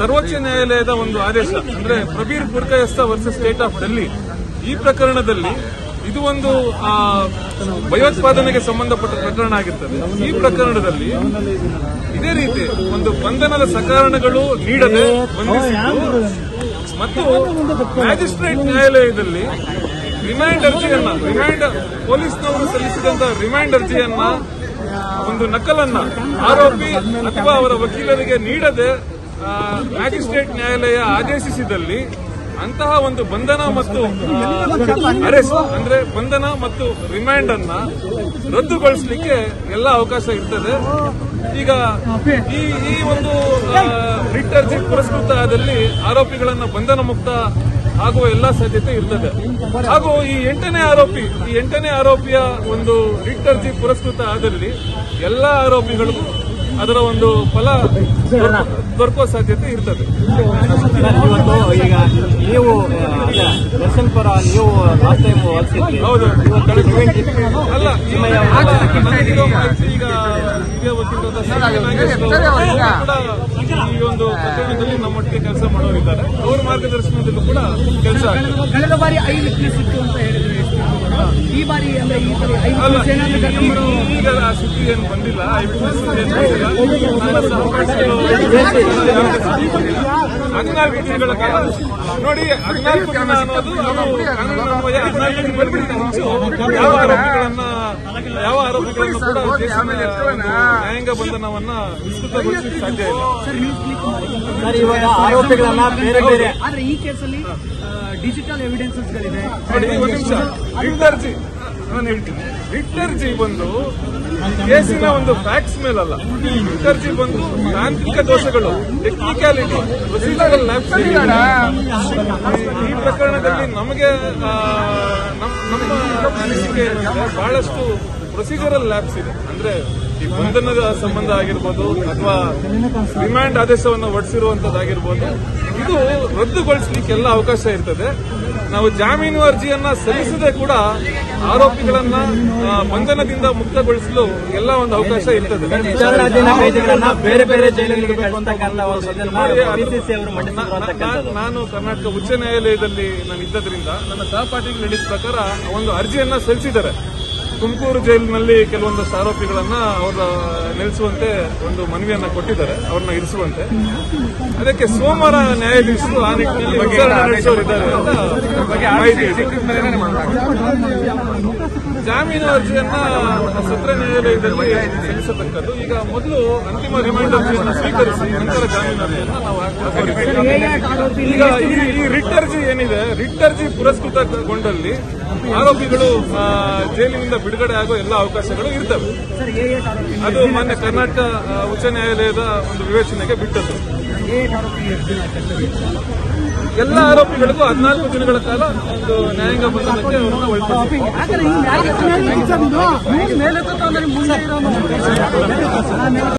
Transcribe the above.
ಸರ್ವೋಚ್ಚ ನ್ಯಾಯಾಲಯದ ಒಂದು ಆದೇಶ ಅಂದ್ರೆ Prabir ಬುರ್ಕಯಸ್ತ versus state of Delhi ಈ ಪ್ರಕರಣದಲ್ಲಿ ಇದು ಒಂದು ಭಯೋತ್ಪಾದನೆಗೆ ಸಂಬಂಧಪಟ್ಟ ಪ್ರಕರಣ ಆಗಿರ್ತದೆ. ಈ ಪ್ರಕರಣದಲ್ಲಿ ಇದೇ ರೀತಿ ಒಂದು ಬಂಧನದ ಸಕಾರಣಗಳು ನೀಡದೆ ಬಂಧಿಸಿದ್ದು ಮತ್ತು ಮ್ಯಾಜಿಸ್ಟ್ರೇಟ್ ನ್ಯಾಯಾಲಯದಲ್ಲಿ ರಿಮೈಂಡ್ ಅರ್ಜಿಯನ್ನ ಪೊಲೀಸ್ನವರು ಸಲ್ಲಿಸಿದಂತಹ ರಿಮೈಂಡ್ ಅರ್ಜಿಯನ್ನ ಒಂದು ನಕಲನ್ನ ಆರೋಪಿ ಅಥವಾ ಅವರ ವಕೀಲರಿಗೆ ನೀಡದೆ ಮ್ಯಾಜಿಸ್ಟ್ರೇಟ್ ನ್ಯಾಯಾಲಯ ಆದೇಶಿಸಿದಲ್ಲಿ ಅಂತಹ ಒಂದು ಬಂಧನ ಮತ್ತು ಅರೆಸ್ಟ್ ಅಂದ್ರೆ ಬಂಧನ ಮತ್ತು ರಿಮಾಂಡ್ ಅನ್ನ ರದ್ದುಗೊಳಿಸಲಿಕ್ಕೆ ಎಲ್ಲ ಅವಕಾಶ ಇರ್ತದೆ. ಈಗ ಈ ಒಂದು ರಿಟ್ ಅರ್ಜಿ ಪುರಸ್ಕೃತ ಆದಲ್ಲಿ ಆರೋಪಿಗಳನ್ನ ಬಂಧನ ಮುಕ್ತ ಆಗುವ ಎಲ್ಲ ಸಾಧ್ಯತೆ ಇರ್ತದೆ. ಹಾಗೂ ಈ ಎಂಟನೇ ಆರೋಪಿಯ ಒಂದು ರಿಟ್ ಅರ್ಜಿ ಪುರಸ್ಕೃತ ಆದಲ್ಲಿ ಎಲ್ಲ ಆರೋಪಿಗಳಿಗೂ ಅದರ ಒಂದು ಫಲ ದೊರಕುವ ಸಾಧ್ಯತೆ ಇರ್ತದೆ. ಇವತ್ತು ಈಗ ನೀವು ದರ್ಶನ್ ಪರ ನೀವು ಲಾಸ್ಟ್ ಟೈಮ್ ಹೊಲಿಸಿದ್ರಿ. ಹೌದು, ಅಲ್ಲ ನನಗಿರೋ ಮಾಹಿತಿ ಈಗ ಹಿರಿಯ ವಕೀಲರಾದ ಕೂಡ ಈ ಒಂದು ಪ್ರಕರಣದಲ್ಲಿ ನಮ್ಮೊಟ್ಟಿಗೆ ಕೆಲಸ ಮಾಡೋರಿದ್ದಾರೆ. ಅವರ ಮಾರ್ಗದರ್ಶನದಲ್ಲೂ ಕೂಡ ಕೆಲಸ ಆಗ್ತದೆ. ಕಳೆದ ಬಾರಿ 5 ವಿಟ್ನೆಸ್ ಇತ್ತು ಅಂತ ಹೇಳಿದ್ರು, ಈ ಬಾರಿ ಅಂದ್ರೆ ಅಲ್ಲ ಈಗ ಆ ಸುದ್ದಿ ಏನು ಬಂದಿಲ್ಲ. 5 ವಿಟ್ನೆಸ್ ನನ್ನ ಸಹಪಾಠಿಗಳು 14 ದಿನಗಳ ಕಾಲ ನೋಡಿ. 14 ದಿನ ಅನ್ನೋದು ಕಾನೂನಿನನ್ವಯ 14 ದಿನಗಳಿಗಿಂತ ಹೆಚ್ಚು ಯಾವ ಆರೋಪಿಗಳನ್ನು ಕೂಡ ನ್ಯಾಯಾಂಗ ಬಂಧನವನ್ನ ವಿಸ್ತೃತಗೊಳಿಸಲಿಕ್ಕೆ ಸಾಧ್ಯ ಇಲ್ಲ. ಇವಾಗ ಆರೋಪಿಗಳನ್ನ ಬೇರೆ ಬೇರೆ ಆದ್ರೆ ಈ ಕೇಸಲ್ಲಿ ಡಿಜಿಟಲ್ ಎವಿಡೆನ್ಸಸ್ಗಳಿದೆ. ನೋಡಿ, ಒಂದು ನಿಮಿಷ. ರಿಟ್ ಅರ್ಜಿ ನಾನು ಹೇಳ್ತೀನಿ. ರಿಟ್ ಅರ್ಜಿ ಬಂದು ಕೇಸಿನ ಒಂದು ಫ್ಯಾಕ್ಟ್ಸ್ ಮೇಲಲ್ಲ. ರಿಟ್ ಅರ್ಜಿ ಬಂದು ತಾಂತ್ರಿಕ ದೋಷಗಳು, ಟೆಕ್ನಿಕ್ಯಾಲಿಟಿ, ಪ್ರೊಸೀಜರಲ್ ಲ್ಯಾಪ್ಸ್. ಈ ಪ್ರಕರಣದಲ್ಲಿ ನಮಗೆ ನಮ್ಮ ಅನಿಸಿಕೆ ಬಹಳಷ್ಟು ಪ್ರೊಸೀಜರಲ್ ಲ್ಯಾಪ್ಸ್ ಇದೆ. ಅಂದ್ರೆ ಈ ಬಂಧನದ ಸಂಬಂಧ ಆಗಿರ್ಬೋದು ಅಥವಾ ರಿಮಾಂಡ್ ಆದೇಶವನ್ನು ಹೊರಡಿಸಿರುವಂತದ್ದಾಗಿರ್ಬೋದು, ಇದು ರದ್ದುಗೊಳಿಸಲಿಕ್ಕೆ ಎಲ್ಲ ಅವಕಾಶ ಇರ್ತದೆ. ನಾವು ಜಾಮೀನು ಅರ್ಜಿಯನ್ನ ಸಲ್ಲಿಸದೆ ಕೂಡ ಆರೋಪಿಗಳನ್ನ ಬಂಧನದಿಂದ ಮುಕ್ತಗೊಳಿಸಲು ಎಲ್ಲ ಒಂದು ಅವಕಾಶ ಇರ್ತದೆ. ಬೇರೆ ಬೇರೆ ಜೈಲಿಗೆ ನಾನು ಕರ್ನಾಟಕ ಉಚ್ಚ ನ್ಯಾಯಾಲಯದಲ್ಲಿ ನಾನು ಇದ್ದದ್ರಿಂದ ನನ್ನ ಸಹಪಾಠಿಗಳು ಹೇಳಿದ ಪ್ರಕಾರ ಒಂದು ಅರ್ಜಿಯನ್ನ ಸಲ್ಲಿಸಿದ್ದಾರೆ. ತುಮಕೂರು ಜೈಲಿನಲ್ಲಿ ಕೆಲವೊಂದಷ್ಟು ಆರೋಪಿಗಳನ್ನ ಅವರ ನೆಲೆಸುವಂತೆ ಒಂದು ಮನವಿಯನ್ನ ಕೊಟ್ಟಿದ್ದಾರೆ, ಅವ್ರನ್ನ ಇರಿಸುವಂತೆ. ಅದಕ್ಕೆ ಸೋಮವಾರ ನ್ಯಾಯಾಧೀಶರು ಆ ನಿಟ್ಟಿನಲ್ಲಿ ವಿಚಾರಣೆ ನಡೆಸೋರಿದ್ದಾರೆ ಅಂತ ಮಾಹಿತಿ ಇದೆ. ಜಾಮೀನು ಅರ್ಜಿಯನ್ನ ಸತ್ರ ನ್ಯಾಯಾಲಯದಲ್ಲಿ ಸಲ್ಲಿಸತಕ್ಕದ್ದು. ಈಗ ಮೊದಲು ಅಂತಿಮ ರಿಮೈಂಡ್ ಅರ್ಜಿಯನ್ನು ಸ್ವೀಕರಿಸಿ ನಂತರ ಜಾಮೀನು ಅರ್ಜಿಯನ್ನ ನಾವು ಹಾಕಬೇಕು. ಈಗ ಈ ರಿಟ್ ಅರ್ಜಿ ಏನಿದೆ, ರಿಟ್ ಅರ್ಜಿ ಪುರಸ್ಕೃತಗೊಂಡಲ್ಲಿ ಆರೋಪಿಗಳು ಜೈಲಿನಿಂದ ಬಿಡುಗಡೆ ಆಗೋ ಎಲ್ಲ ಅವಕಾಶಗಳು ಇರ್ತವೆ. ಅದು ಮಾನ್ಯ ಕರ್ನಾಟಕ ಉಚ್ಚ ನ್ಯಾಯಾಲಯದ ಒಂದು ವಿವೇಚನೆಗೆ ಬಿಟ್ಟದ್ದು. ಎಲ್ಲ ಆರೋಪಿಗಳಿಗೂ 14 ದಿನಗಳ ಕಾಲ ಒಂದು ನ್ಯಾಯಾಂಗ ಬಂಧನಕ್ಕೆ ಅವರನ್ನು ಒಳಪಡಿಸಿದ್ದಾರೆ.